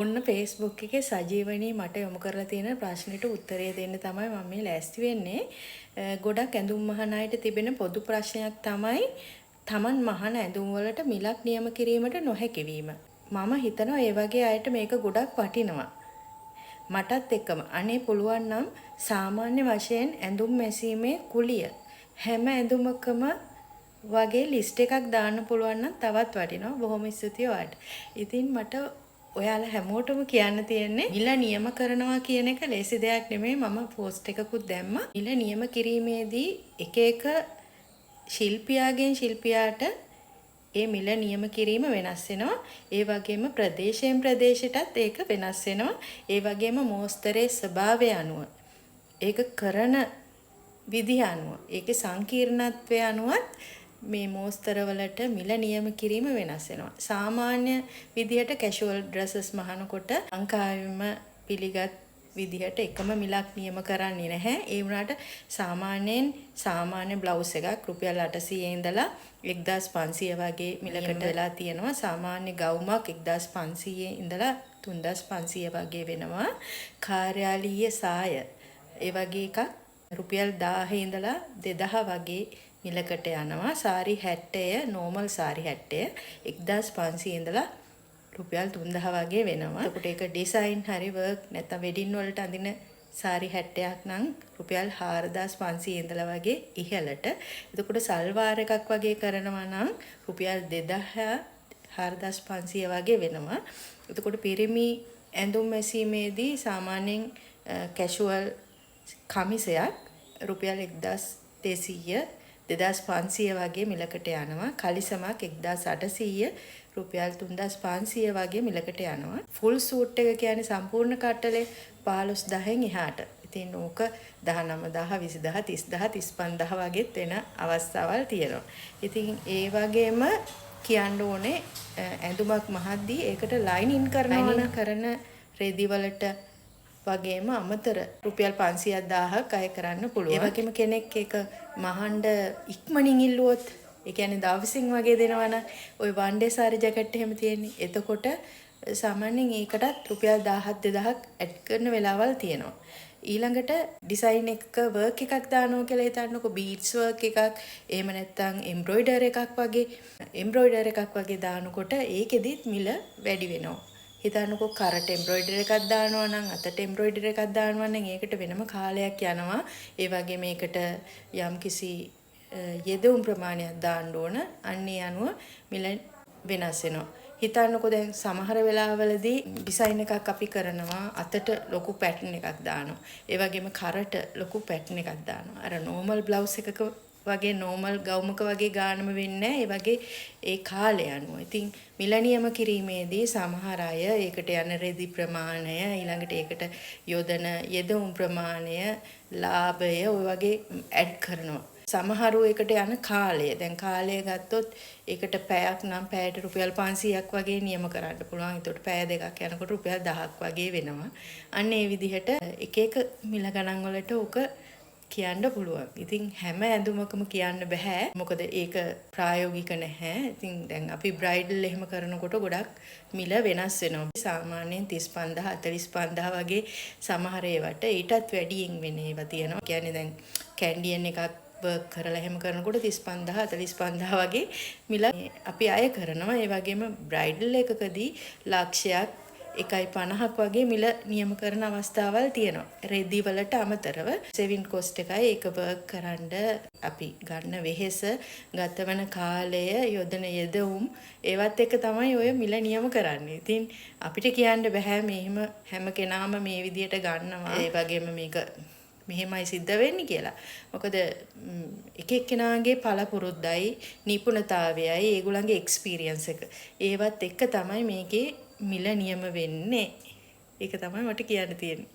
ඔන්න Facebook එකේ සජීවනී මට යොමු කරලා තියෙන ප්‍රශ්නෙට උත්තරය දෙන්න තමයි මම මේ ලෑස්ති වෙන්නේ. ගොඩක් ඇඳුම් මහන අයට තිබෙන පොදු ප්‍රශ්නයක් තමයි Taman මහන ඇඳුම් වලට මිලක් නියම කිරීමට නොහැකි වීම. මම හිතනවා ඒ වගේ අයට මේක ගොඩක් වටිනවා. මටත් එක්කම අනේ පුළුවන් නම් සාමාන්‍ය වශයෙන් ඇඳුම් මැසීමේ කුලිය හැම ඇඳුමකම වගේ ලිස්ට් එකක් දාන්න පුළුවන් නම් තවත් වටිනවා. බොහොම ස්තුතියි ඔයාලට. ඉතින් මට ඔයාලා හැමෝටම කියන්න තියෙන්නේ මිල නියම කරනවා කියන එක ලේසි දෙයක් නෙමෙයි. මම පෝස්ට් එකකුත් දැම්මා. මිල නියම කිරීමේදී එක එක ශිල්පියාගෙන් ශිල්පියාට ඒ මිල නියම කිරීම වෙනස් වෙනවා. ඒ වගේම ප්‍රදේශයෙන් ප්‍රදේශයටත් ඒක වෙනස් වෙනවා. ඒ වගේම මෝස්තරයේ ස්වභාවය අනුව ඒක කරන විදිහ අනුව ඒකේ සංකීර්ණත්වය අනුවත් මේ මෝස්තරවලට මිල නියම කිරීම වෙනස් වෙනවා. සාමාන්‍ය විදිහට කැෂුවල් ඩ්‍රෙසස් මහනකොට ලංකාවෙම පිළිගත් විදිහට එකම මිලක් නියම කරන්නේ නැහැ. ඒ වුණාට සාමාන්‍යයෙන් සාමාන්‍ය බ්ලවුස් එකක් රුපියල් 800 ඉඳලා 1500 වගේ මිලකට වෙලා තියෙනවා. සාමාන්‍ය ගවුමක් 1500 ඉඳලා 3500 වගේ වෙනවා. කාර්යාලීය සාය ඒ වගේ එකක් රුපියල් 1000 ඉඳලා 2000 වගේ මිලකට යනවා. සාරි 70 නෝමල් සාරි 70 1500 ඉඳලා රුපියල් 3000 වගේ වෙනවා. එතකොට ඒක ඩිසයින් හරි වර්ක් නැත්නම් වෙඩින් වලට අඳින සාරි 70ක් නම් රුපියල් 4500 ඉඳලා වගේ ඉහළට. එතකොට සල්වාර එකක් වගේ කරනවා නම් රුපියල් 2000 4500 වගේ වෙනවා. එතකොට පිරිමි ඇඳුම් මැසීමේදී සාමාන්‍යයෙන් කැෂුවල් කමිසයක් රුපියල් 1200 2500 වගේ මිලකට යනවා. කලිසමක් 1800 රුපියල් 3500 වගේ මිලකට යනවා. ෆුල් සූට් එක කියන්නේ සම්පූර්ණ කට්ටලේ 15000න් එහාට. ඉතින් ඕක 19000 20000 30000 35000 වගේත් වෙන අවස්ථාවල් තියෙනවා. ඉතින් ඒ වගේම කියන්න ඕනේ ඇඳුමක් මහද්දී ඒකට ලයිනින් කරනවා කරන රෙදි වලට වගේම අමතර රුපියල් 500,000ක් අය කරන්න පුළුවන්. ඒ වගේම කෙනෙක් ඒක මහන්ඩ ඉක්මනින් ඉල්ලුවොත් ඒ කියන්නේ දවසින් වගේ දෙනවනම් ওই වන් ඩේ සාරි ජැකට් එහෙම තියෙන්නේ. එතකොට සාමාන්‍යයෙන් ඒකටත් රුපියල් 1000ක් 2000ක් ඇඩ් කරන වෙලාවල් තියෙනවා. ඊළඟට ඩිසයින් එක වර්ක් එකක් දානවා කියලා හිතන්නකො බීඩ්ස් වර්ක් එකක් එහෙම නැත්නම් එම්බ්‍රොයිඩර් එකක් වගේ දානකොට ඒකෙදිත් මිල වැඩි වෙනවා. හිතන්නකො කරට එම්බ්‍රොයිඩර් එකක් දානවා නම් අතට එම්බ්‍රොයිඩර් එකක් දානවා නම් ඒකට වෙනම කාලයක් යනවා. ඒ වගේ මේකට යම්කිසි යෙදවුම් ප්‍රමාණයක් දාන්න ඕන. අන්නේ අනුව මිල වෙනස් වෙනවා. හිතන්නකො දැන් සමහර වෙලාවලදී ඩිසයින් එකක් අපි කරනවා අතට ලොකු පැටර්න් එකක් දානවා. ඒ වගේම කරට ලොකු පැටර්න් එකක් දානවා. අර නෝමල් බ්ලවුස් එකක වගේ නෝමල් ගවුමක වගේ ගානම වෙන්නේ ඒ වගේ ඒ කාලය අනුව. ඉතින් මිල නියම කිරීමේදී සමහර අය ඒකට යන රෙදි ප්‍රමාණය ඊළඟට ඒකට යොදන යෙදවුම් ප්‍රමාණය ලාභය ඔය වගේ ඇඩ් කරනවා. සමහරු ඒකට යන කාලය. දැන් කාලය ගත්තොත් ඒකට පැයක් නම් පැයට රුපියල් 500ක් වගේ නියම කරන්න පුළුවන්. ඒකට පැය දෙකක් යනකොට රුපියල් 1000ක් වගේ වෙනවා. අන්න ඒ විදිහට එක එක මිල ගණන් වලට ඕක කියන්න පුළුවන්. ඉතින් හැම ඇඳුමකම කියන්න බෑ. මොකද ඒක ප්‍රායෝගික නැහැ. ඉතින් දැන් අපි බ්‍රයිඩල් එහෙම කරනකොට ගොඩක් මිල වෙනස් වෙනවා. සාමාන්‍යයෙන් 35000 45000 වගේ සමහර ඒවාට ඊටත් වැඩියෙන් වෙන ඒවා තියෙනවා. කියන්නේ දැන් කැන්ඩියන් එකක් වර්ක් කරලා එහෙම කරනකොට 35000 45000 වගේ මිල අපි අය කරනවා. ඒ වගේම බ්‍රයිඩල් එකකදී ලක්ෂයක් 1.50ක් වගේ මිල නියම කරන අවස්ථාවල් තියෙනවා. රෙදි වලට අමතරව සෙවින් කොස්ට් එකයි ඒක වර්ක් කරන්න අපි ගන්න වෙහෙස ගතවන කාලය යොදන යෙදවුම් ඒවත් එක තමයි ඔය මිල නියම කරන්නේ. ඉතින් අපිට කියන්න බෑ මෙහෙම හැම කෙනාම මේ විදියට ගන්නවා. ඒ වගේම මේක මෙහෙමයි සිද්ධ වෙන්නේ කියලා. මොකද එක එක්කෙනාගේ පළපුරුද්දයි නිපුණතාවයයි ඒගොල්ලන්ගේ එක්ස්පීරියන්ස් එක. ඒවත් එක තමයි මේකේ මිල නියම වෙන්නේ. ඒක තමයි මට කියන්න තියෙන්නේ.